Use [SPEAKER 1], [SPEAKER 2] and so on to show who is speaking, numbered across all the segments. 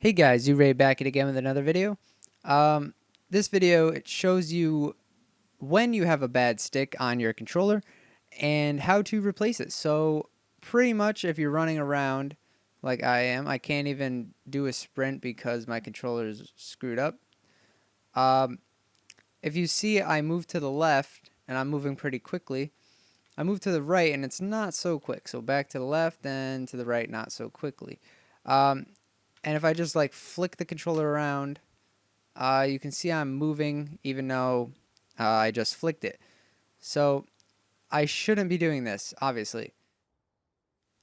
[SPEAKER 1] Hey guys, ZooRated back at again with another video. This video, it shows you when you have a bad stick on your controller and how to replace it. So pretty much if you're running around like I am, I can't even do a sprint because my controller is screwed up. If you see I move to the left and I'm moving pretty quickly, I move to the right and it's not so quick. So back to the left and to the right, not so quickly. And if I just like flick the controller around, you can see I'm moving even though I just flicked it. So I shouldn't be doing this, obviously.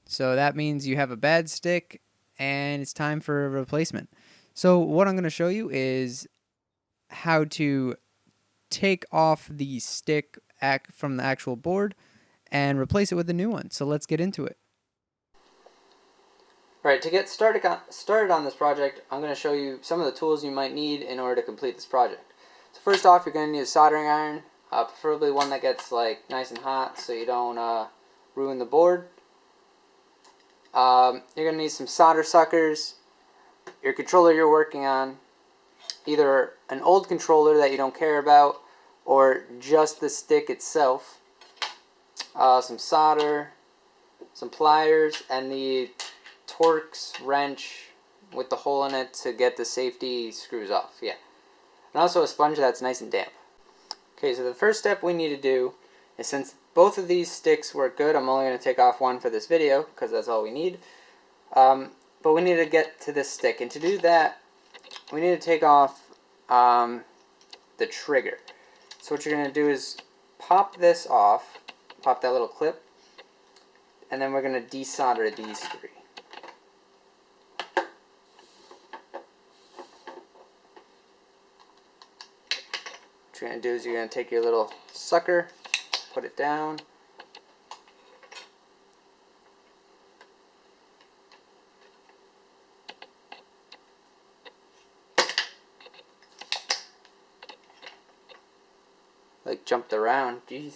[SPEAKER 1] So that means you have a bad stick and it's time for a replacement. So what I'm going to show you is how to take off the stick from the actual board and replace it with a new one. So let's get into it. Alright, to get started on this project, I'm going to show you some of the tools you might need in order to complete this project. So first off, you're going to need a soldering iron, preferably one that gets like nice and hot so you don't ruin the board. You're going to need some solder suckers, your controller you're working on, either an old controller that you don't care about or just the stick itself, some solder, some pliers, and the Torx wrench with the hole in it to get the safety screws off. Yeah, and also a sponge that's nice and damp. Okay, so the first step we need to do is, since both of these sticks work good, I'm only going to take off one for this video because that's all we need. But we need to get to this stick, and to do that we need to take off the trigger. So what you're going to do is pop this off, pop that little clip, and then we're going to desolder these three. What you're going to do is you're going to take your little sucker, put it down, like jumped around, jeez.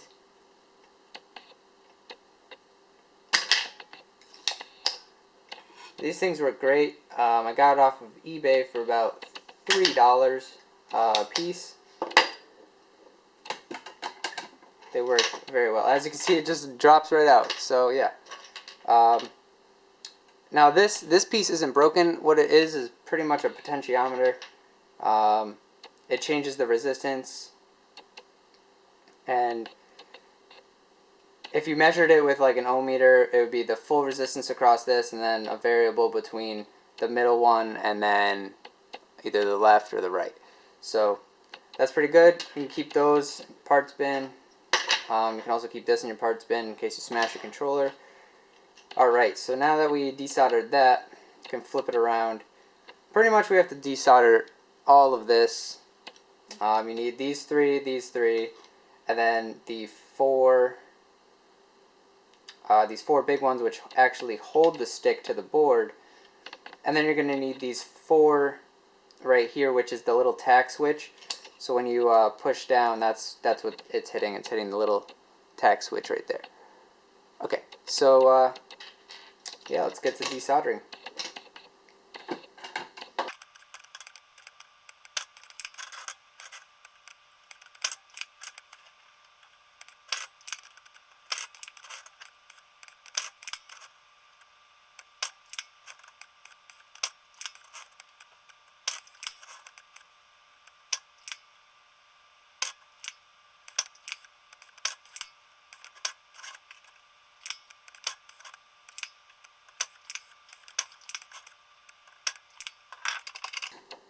[SPEAKER 1] These things work great. I got it off of eBay for about $3 a piece. They work very well. As you can see, it just drops right out. So yeah. Now this piece isn't broken. What it is pretty much a potentiometer. It changes the resistance, and if you measured it with like an ohm meter, it would be the full resistance across this, and then a variable between the middle one and then either the left or the right. So that's pretty good. You can keep those parts bin. You can also keep this in your parts bin in case you smash your controller. Alright, so now that we desoldered that, you can flip it around. Pretty much we have to desolder all of this. You need these three, and then the these four big ones which actually hold the stick to the board. And then you're going to need these four right here, which is the little tack switch. So when you push down, that's what it's hitting. It's hitting the little tack switch right there. Okay, so yeah, let's get to desoldering.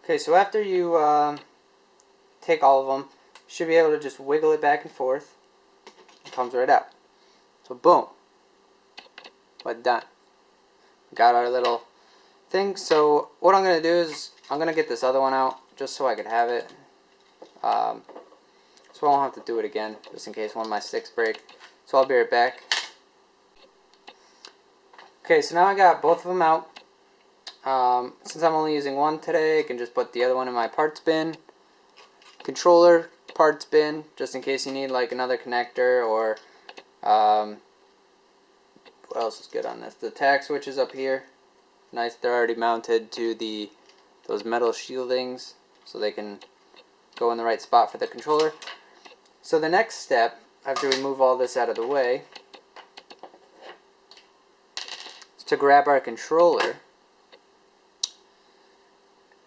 [SPEAKER 1] Okay, so after you take all of them, you should be able to just wiggle it back and forth. It comes right out. So boom, we're done. Got our little thing. So what I'm going to do is I'm going to get this other one out just so I could have it. So I won't have to do it again just in case one of my sticks break. So I'll be right back. Okay, so now I got both of them out. Since I'm only using one today, I can just put the other one in my parts bin. Controller, parts bin, just in case you need like another connector, or what else is good on this? The tack switch is up here. Nice, they're already mounted to the those metal shieldings so they can go in the right spot for the controller. So the next step, after we move all this out of the way, is to grab our controller.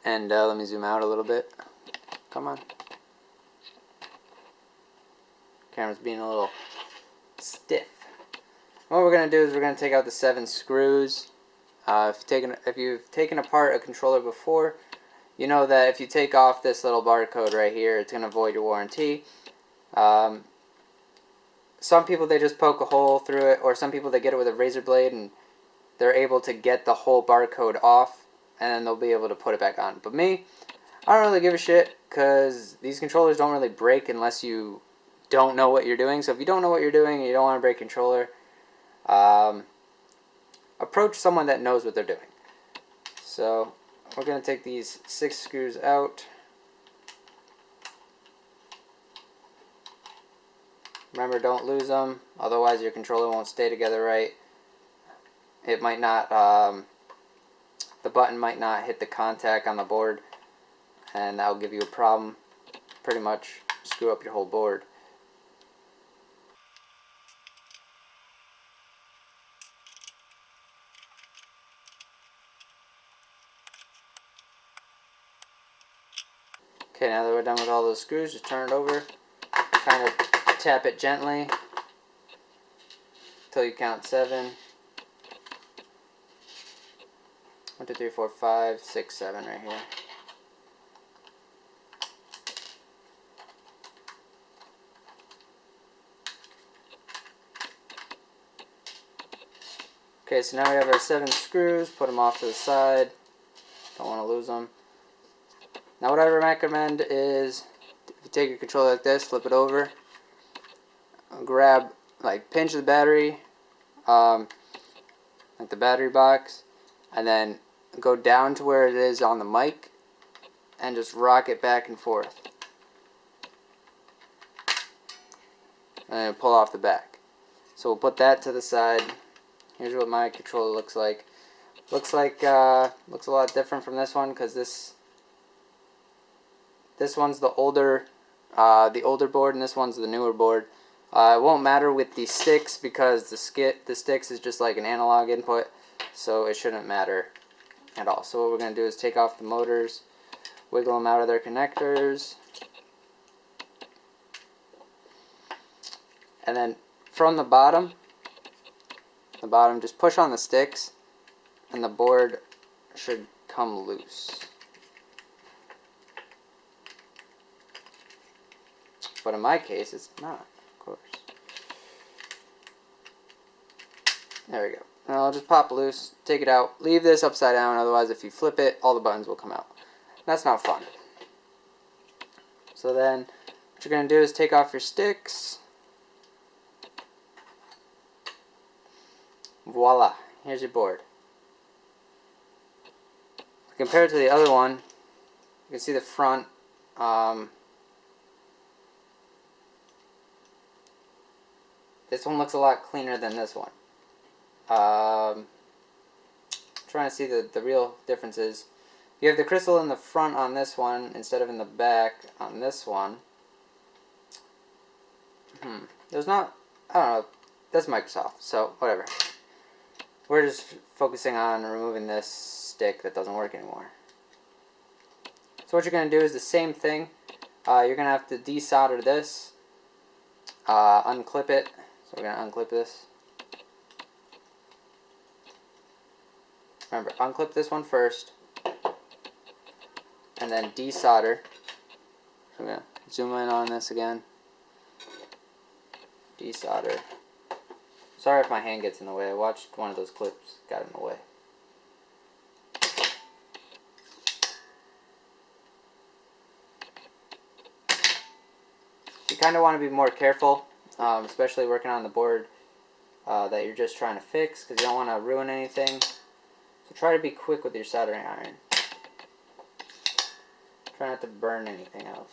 [SPEAKER 1] And let me zoom out a little bit. Come on. Camera's being a little stiff. What we're going to do is we're going to take out the 7 screws. If you've taken apart a controller before, you know that if you take off this little barcode right here, it's going to void your warranty. Some people, they just poke a hole through it, or some people, they get it with a razor blade and they're able to get the whole barcode off, and then they'll be able to put it back on. But me, I don't really give a shit, because these controllers don't really break unless you don't know what you're doing. So if you don't know what you're doing and you don't want to break a controller, approach someone that knows what they're doing. So we're going to take these 6 screws out. Remember, don't lose them, otherwise your controller won't stay together right. It might not, the button might not hit the contact on the board, and that'll give you a problem. Pretty much screw up your whole board. Okay, now that we're done with all those screws, just turn it over. Kind of tap it gently until you count 7. 1, 2, 3, 4, 5, 6, 7 right here. Okay, so now we have our 7 screws. Put them off to the side. Don't want to lose them. Now what I recommend is, if you take your controller like this, flip it over, grab, pinch the battery, like the battery box, and then go down to where it is on the mic, and just rock it back and forth. And then pull off the back. So we'll put that to the side. Here's what my controller looks like. Looks a lot different from this one, because this one's the older board, and this one's the newer board. It won't matter with the sticks, because the sticks is just like an analog input, so it shouldn't matter at all. So what we're going to do is take off the motors, wiggle them out of their connectors, and then from the bottom just push on the sticks, and the board should come loose. But in my case, it's not, of course. There we go. And I'll just pop loose, take it out, leave this upside down, otherwise if you flip it, all the buttons will come out. That's not fun. So then, what you're going to do is take off your sticks. Voila, here's your board. Compared to the other one, you can see the front. This one looks a lot cleaner than this one. Trying to see the real differences. You have the crystal in the front on this one instead of in the back on this one. There's not, I don't know, that's Microsoft, so whatever. We're just focusing on removing this stick that doesn't work anymore. So what you're going to do is the same thing. You're going to have to desolder this, unclip it. So we're going to unclip this. Remember, unclip this one first, and then desolder. So we're going to zoom in on this again. Desolder. Sorry if my hand gets in the way. I watched one of those clips, got in the way. You kind of want to be more careful, especially working on the board that you're just trying to fix, because you don't want to ruin anything. So try to be quick with your soldering iron. Try not to burn anything else.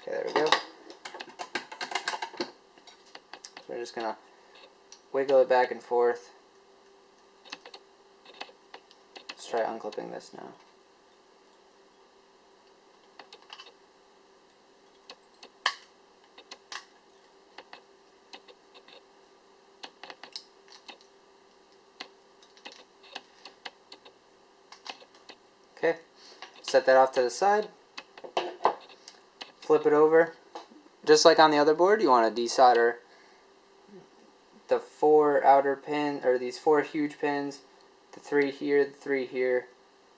[SPEAKER 1] Okay, there we go. So we're just going to wiggle it back and forth. Let's try unclipping this now. Okay, set that off to the side. Flip it over. Just like on the other board, you want to desolder the 4 outer pins, or these 4 huge pins, the 3 here, the 3 here,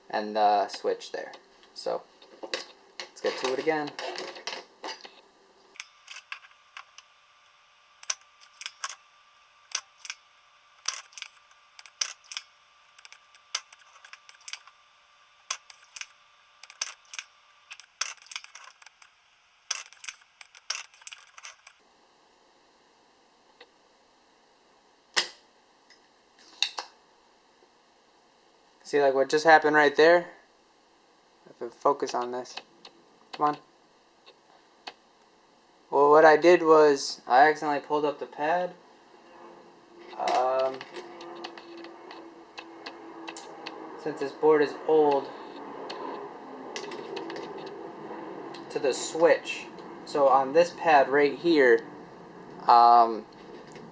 [SPEAKER 1] and the switch there. So, let's get to it again. See, like what just happened right there? If I focus on this. Come on. Well, what I did was I accidentally pulled up the pad. Since this board is old, to the switch. So on this pad right here,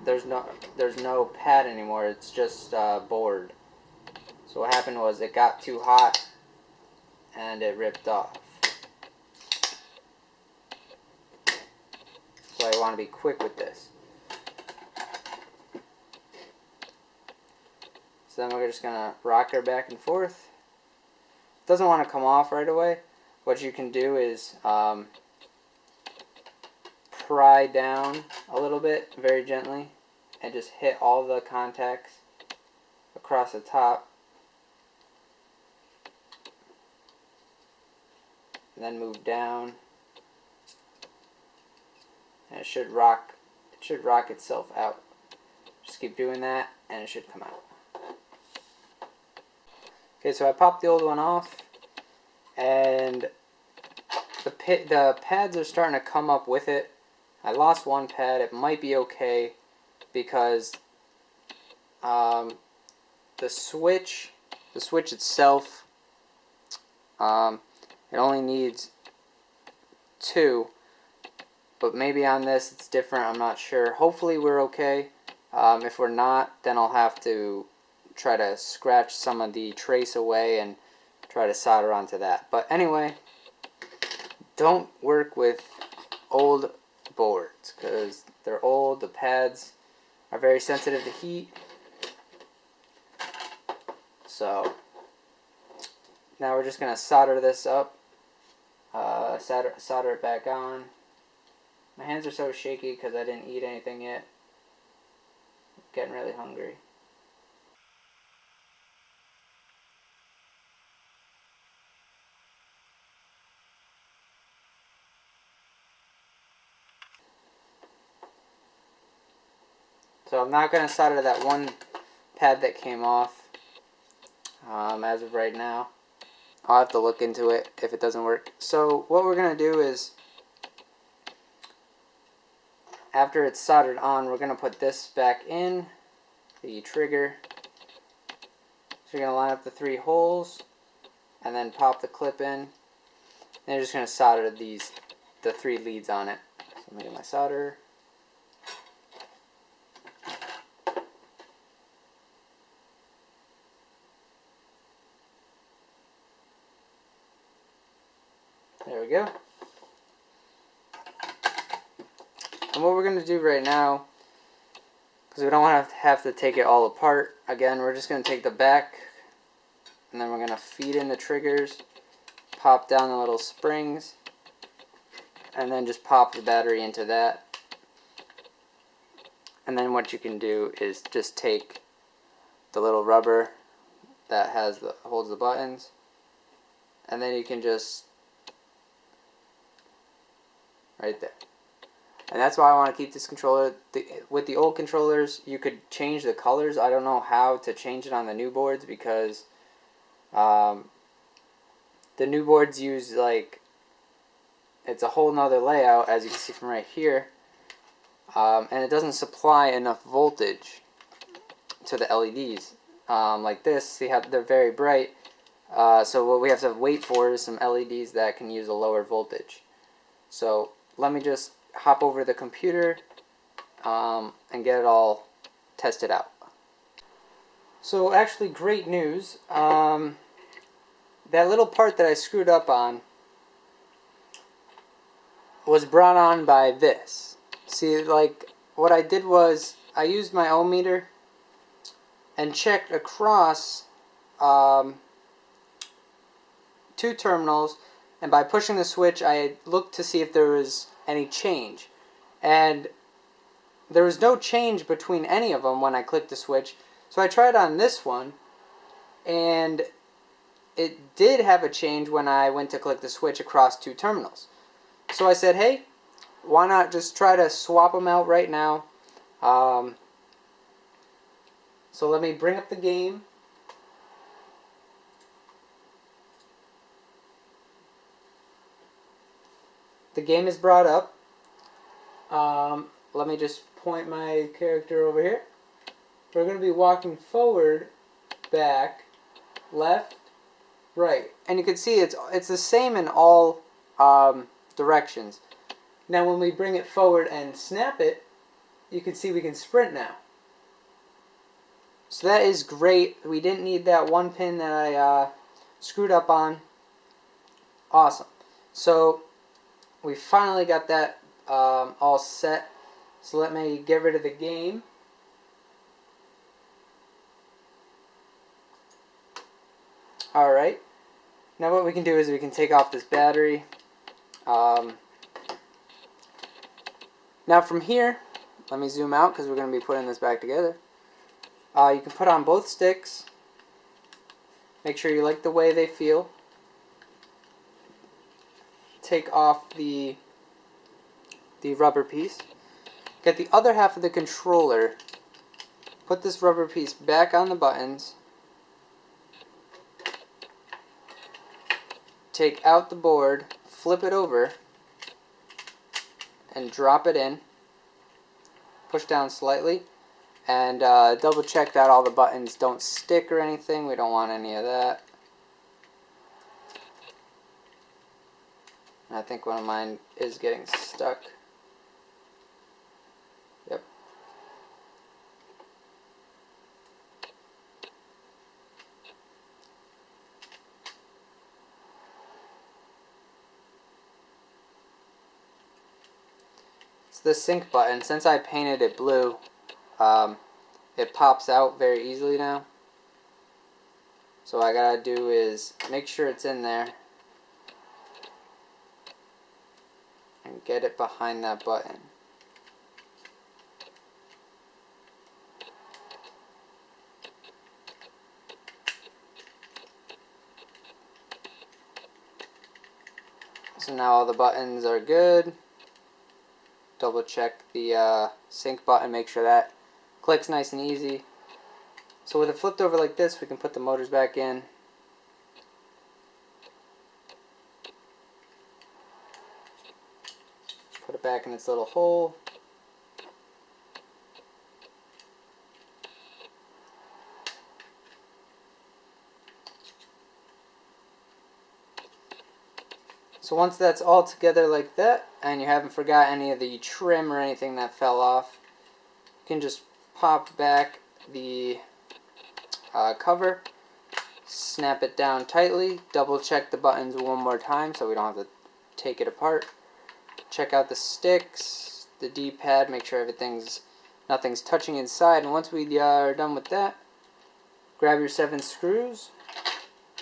[SPEAKER 1] there's no pad anymore. It's just board. So what happened was it got too hot and it ripped off. So I want to be quick with this. So then we're just going to rock her back and forth. It doesn't want to come off right away. What you can do is pry down a little bit very gently and just hit all the contacts across the top. And then move down, and it should rock itself out. Just keep doing that and it should come out. Okay, so I popped the old one off, and the pads are starting to come up with it. I lost one pad. It might be okay because the switch itself, it only needs 2, but maybe on this it's different. I'm not sure. Hopefully we're okay. If we're not, then I'll have to try to scratch some of the trace away and try to solder onto that. But anyway, don't work with old boards because they're old. The pads are very sensitive to heat. So now we're just going to solder this up. Solder it back on. My hands are so shaky because I didn't eat anything yet. I'm getting really hungry. So I'm not going to solder that one pad that came off as of right now. I'll have to look into it if it doesn't work. So what we're going to do is, after it's soldered on, we're going to put this back in, the trigger. So you're going to line up the 3 holes, and then pop the clip in. And you're just going to solder the 3 leads on it. So let me get my solder. There we go. And what we're going to do right now, because we don't want to have to take it all apart, again, we're just going to take the back, and then we're going to feed in the triggers, pop down the little springs, and then just pop the battery into that. And then what you can do is just take the little rubber that holds the buttons, and then you can just right there. And that's why I want to keep this controller. With the old controllers, you could change the colors. I don't know how to change it on the new boards because the new boards use it's a whole nother layout, as you can see from right here, and it doesn't supply enough voltage to the LEDs. Like this, see how they're very bright, So what we have to wait for is some LEDs that can use a lower voltage. So let me just hop over to the computer and get it all tested out. So actually, great news. That little part that I screwed up on was brought on by this. See, like, what I did was I used my ohm meter and checked across 2 terminals, and by pushing the switch I looked to see if there was any change, and there was no change between any of them when I clicked the switch. So I tried on this one, and it did have a change when I went to click the switch across 2 terminals. So I said, hey, why not just try to swap them out right now. So let me bring up the game. The game is brought up. Let me just point my character over here. We're going to be walking forward, back, left, right. And you can see it's the same in all directions. Now when we bring it forward and snap it, you can see we can sprint now. So that is great. We didn't need that one pin that I screwed up on. Awesome. So we finally got that all set. So let me get rid of the game. Alright. Now what we can do is we can take off this battery. Now from here, let me zoom out because we're going to be putting this back together. You can put on both sticks. Make sure you like the way they feel. Take off the rubber piece. Get the other half of the controller. Put this rubber piece back on the buttons. Take out the board, flip it over, and drop it in. Push down slightly, and double check that all the buttons don't stick or anything. We don't want any of that. I think one of mine is getting stuck. Yep. It's the sync button. Since I painted it blue, it pops out very easily now. So what I gotta do is make sure it's in there and get it behind that button. So now all the buttons are good. Double check the sync button, make sure that clicks nice and easy. So with it flipped over like this, we can put the motors back in. Put it back in its little hole. So once that's all together like that, and you haven't forgot any of the trim or anything that fell off, you can just pop back the cover, snap it down tightly, double check the buttons one more time so we don't have to take it apart. Check out the sticks, the D-pad, make sure nothing's touching inside, and once we are done with that, grab your 7 screws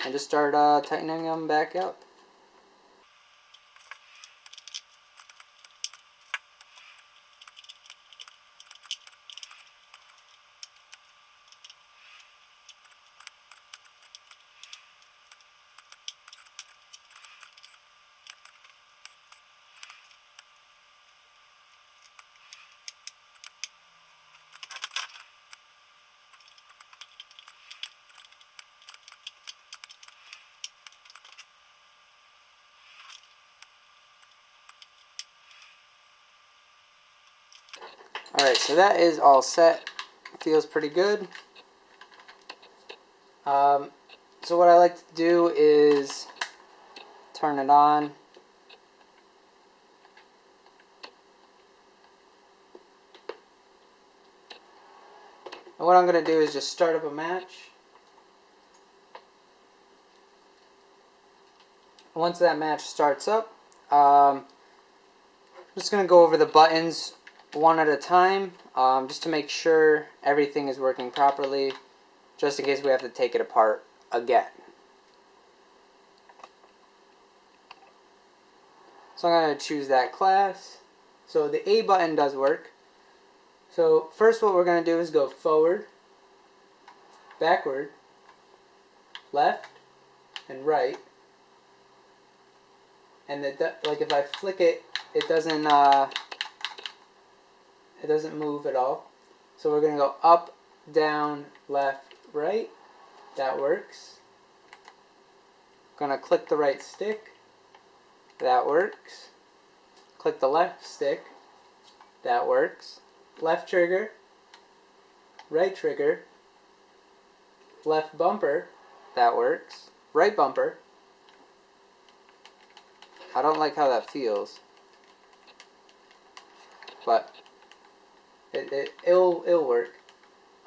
[SPEAKER 1] and just start tightening them back up. Alright, so that is all set. Feels pretty good. So what I like to do is turn it on. And what I'm going to do is just start up a match. Once that match starts up, I'm just going to go over the buttons one at a time, just to make sure everything is working properly, just in case we have to take it apart again. So I'm going to choose that class. So the A button does work. So first what we're going to do is go forward, backward, left, and right. And like if I flick it, it doesn't move at all. So we're going to go up, down, left, right. That works. Going to click the right stick. That works. Click the left stick. That works. Left trigger. Right trigger. Left bumper. That works. Right bumper. I don't like how that feels, but it'll work.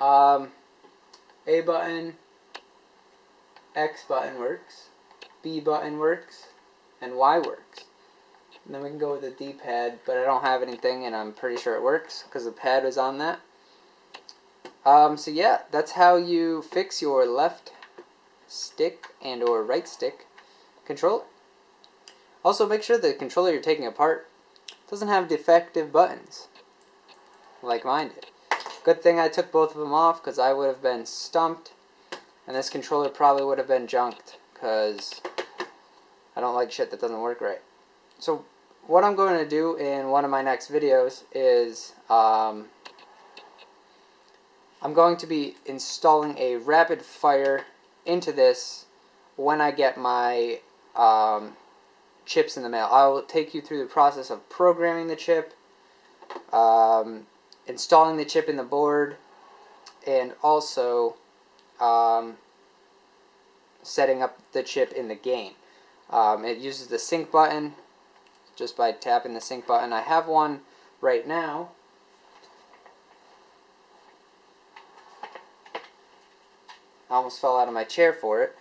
[SPEAKER 1] A button, X button works, B button works, and Y works. And then we can go with the D-pad, but I don't have anything, and I'm pretty sure it works because the pad was on that. So yeah, that's how you fix your left stick and or right stick controller. Also, make sure the controller you're taking apart doesn't have defective buttons, like mine did. Good thing I took both of them off, because I would have been stumped, and this controller probably would have been junked, because I don't like shit that doesn't work right. So, what I'm going to do in one of my next videos is, I'm going to be installing a rapid fire into this when I get my, chips in the mail. I will take you through the process of programming the chip, installing the chip in the board, and also setting up the chip in the game. It uses the sync button, just by tapping the sync button. I have one right now. I almost fell out of my chair for it.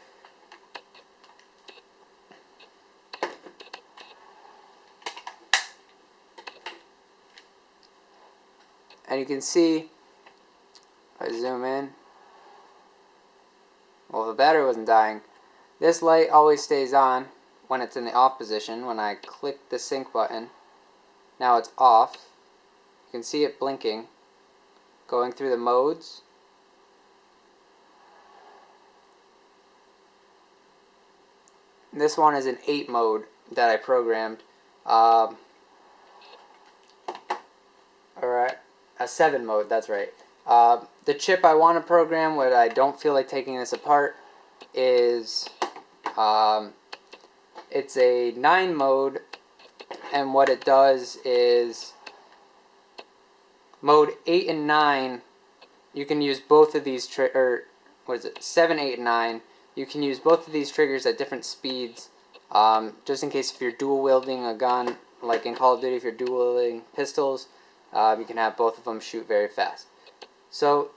[SPEAKER 1] And you can see, if I zoom in, well, the battery wasn't dying. This light always stays on when it's in the off position. When I click the sync button, now it's off. You can see it blinking, going through the modes. This one is an 8 mode that I programmed. Alright. A 7 mode, that's right. The chip I want to program, what I don't feel like taking this apart, is it's a 9 mode, and what it does is mode 8 and 9, you can use both of these, 7, 8, and 9, you can use both of these triggers at different speeds, just in case if you're dual wielding a gun, like in Call of Duty, if you're dual wielding pistols, you can have both of them shoot very fast. So,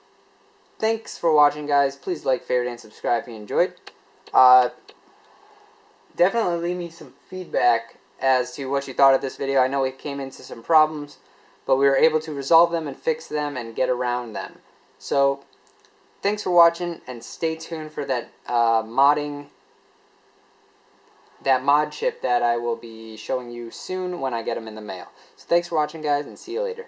[SPEAKER 1] thanks for watching, guys. Please like, favorite, and subscribe if you enjoyed. Definitely leave me some feedback as to what you thought of this video. I know it came into some problems, but we were able to resolve them and fix them and get around them. So, thanks for watching, and stay tuned for that mod chip that I will be showing you soon when I get them in the mail. So thanks for watching, guys, and see you later.